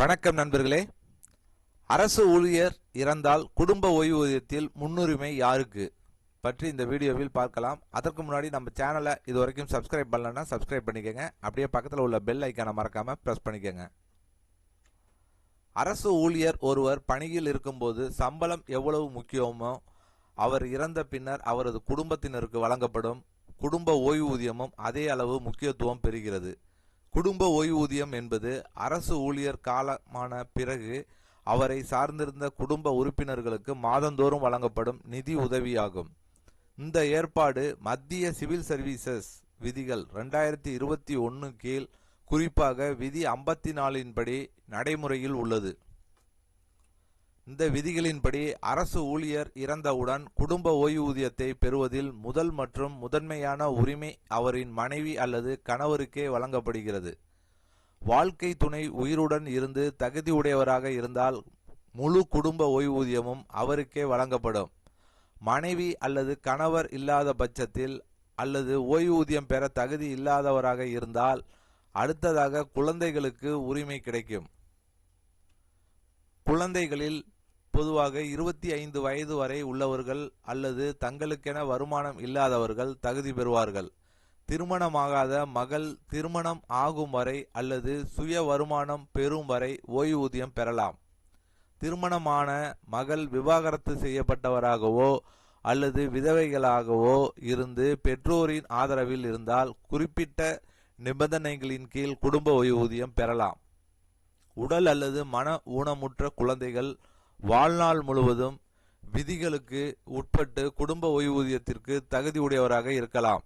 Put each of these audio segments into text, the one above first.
வணக்கம் நண்பர்களே. அரசு ஊழியர் இறந்தால் குடும்ப ஓய்வூதியத்தில் முன்னுரிமை யாருக்கு பற்றி இந்த வீடியோவில் பார்க்கலாம். அதற்கு முன்னாடி நம்ம சேனலை இதுவரைக்கும் சப்ஸ்கிரைப் பண்ணலன்னா சப்ஸ்கிரைப் பண்ணிக்கோங்க. அப்படியே பக்கத்தில் உள்ள பெல் ஐக்கானை மறக்காம பிரஸ் பண்ணிக்கோங்க. அரசு ஊழியர் ஒருவர் பணியில் இருக்கும்போது சம்பளம் எவ்வளவு முக்கியமோ அவர் இறந்த பின்னர் அவரது குடும்பத்தினருக்கு வழங்கப்படும் குடும்ப ஓய்வூதியமும் அதே அளவு முக்கியத்துவம் பெறுகிறது. குடும்ப ஓய்வூதியம் என்பது அரசு ஊழியர் காலமான பிறகு அவரை சார்ந்திருந்த குடும்ப உறுப்பினர்களுக்கு மாதந்தோறும் வழங்கப்படும் நிதி உதவியாகும். இந்த ஏற்பாடு மத்திய சிவில் சர்வீசஸ் விதிகள் 2021 கீழ் குறிப்பாக விதி 54 படி நடைமுறையில் உள்ளது. இந்த விதிகளின்படி அரசு ஊழியர் இறந்தவுடன் குடும்ப ஓய்வூதியத்தை பெறுவதில் முதல் மற்றும் முதன்மையான உரிமை அவரின் மனைவி அல்லது கணவருக்கே வழங்கப்படுகிறது. வாழ்க்கை துணை உயிருடன் இருந்து தகுதியுடையவராக இருந்தால் முழு குடும்ப ஓய்வூதியமும் அவருக்கே வழங்கப்படும். மனைவி அல்லது கணவர் இல்லாத பட்சத்தில் அல்லது ஓய்வூதியம் பெற தகுதி இல்லாதவராக இருந்தால் அடுத்ததாக குழந்தைகளுக்கு உரிமை கிடைக்கும். குழந்தைகளில் பொதுவாக 25 வயது வரை உள்ளவர்கள் அல்லது தங்களுக்கென வருமானம் இல்லாதவர்கள் தகுதி பெறுவார்கள். திருமணமாகாத மகள் திருமணம் ஆகும் வரை அல்லது சுய வருமானம் பெறும் வரை ஓய்வூதியம் பெறலாம். திருமணமான மகள் விவாகரத்து செய்யப்பட்டவராகவோ அல்லது விதவைகளாகவோ இருந்து பெற்றோரின் ஆதரவில் இருந்தால் குறிப்பிட்ட நிபந்தனைகளின் கீழ் குடும்ப ஓய்வூதியம் பெறலாம். உடல் அல்லது மன ஊனமுற்ற குழந்தைகள் வாழ்நாள் முழுவதும் விதிகளுக்கு உட்பட்டு குடும்ப ஓய்வூதியத்திற்கு தகுதியுடையவராக இருக்கலாம்.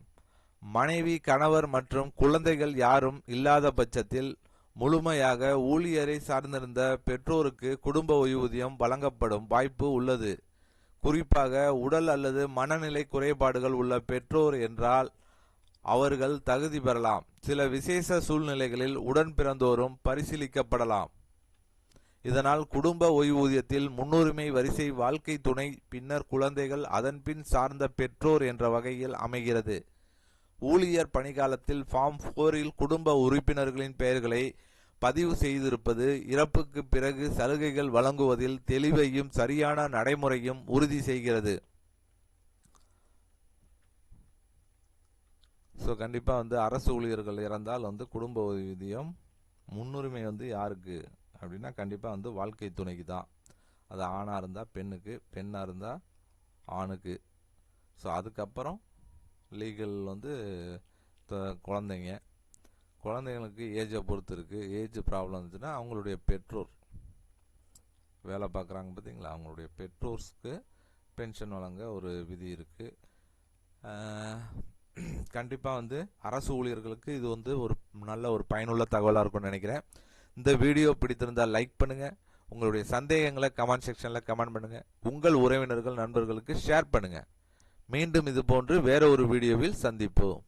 மனைவி, கணவர் மற்றும் குழந்தைகள் யாரும் இல்லாத பட்சத்தில் முழுமையாக ஊழியரை சார்ந்திருந்த பெற்றோருக்கு குடும்ப ஓய்வூதியம் வழங்கப்படும் வாய்ப்பு உள்ளது. குறிப்பாக உடல் அல்லது மனநிலை குறைபாடுகள் உள்ள பெற்றோர் என்றால் அவர்கள் தகுதி பெறலாம். சில விசேஷ சூழ்நிலைகளில் உடன் பிறந்தோரும் பரிசீலிக்கப்படலாம். இதனால் குடும்ப ஓய்வூதியத்தில் முன்னுரிமை வரிசை வாழ்க்கை துணை, பின்னர் குழந்தைகள், அதன்பின் சார்ந்த பெற்றோர் என்ற வகையில் அமைகிறது. ஊழியர் பணிக்காலத்தில் ஃபார்ம் 4 குடும்ப உறுப்பினர்களின் பெயர்களை பதிவு செய்திருப்பது இறப்புக்கு பிறகு சலுகைகள் வழங்குவதில் தெளிவையும் சரியான நடைமுறையும் உறுதி செய்கிறது. கண்டிப்பா அரசு ஊழியர்கள் இறந்தால் குடும்ப ஓய்வூதியம் முன்னுரிமை யாருக்கு அப்படின்னா கண்டிப்பா வாழ்க்கை துணைக்கு தான். அது ஆணா இருந்தா பெண்ணுக்கு, பெண்ணா இருந்தா ஆணுக்கு. அதுக்கப்புறம் லீகல் குழந்தைங்களுக்கு ஏஜை பொறுத்து இருக்கு. ஏஜ் ப்ராப்ளம் இருந்துச்சுன்னா அவங்களுடைய பெற்றோர் வேலை பார்க்குறாங்க பார்த்தீங்களா, அவங்களுடைய பெற்றோர்ஸ்க்கு பென்ஷன் வழங்க ஒரு விதி இருக்கு. கண்டிப்பா அரசு ஊழியர்களுக்கு இது ஒரு நல்ல ஒரு பயனுள்ள தகவலாக இருக்கும்னு நினைக்கிறேன். இந்த வீடியோ பிடித்திருந்தால் லைக் பண்ணுங்க. உங்களுடைய சந்தேகங்களை கமெண்ட் செக்ஷன்ல கமெண்ட் பண்ணுங்க. உங்கள் உறவினர்கள், நண்பர்களுக்கு ஷேர் பண்ணுங்க. மீண்டும் இது போன்று வேற ஒரு வீடியோவில் சந்திப்போம்.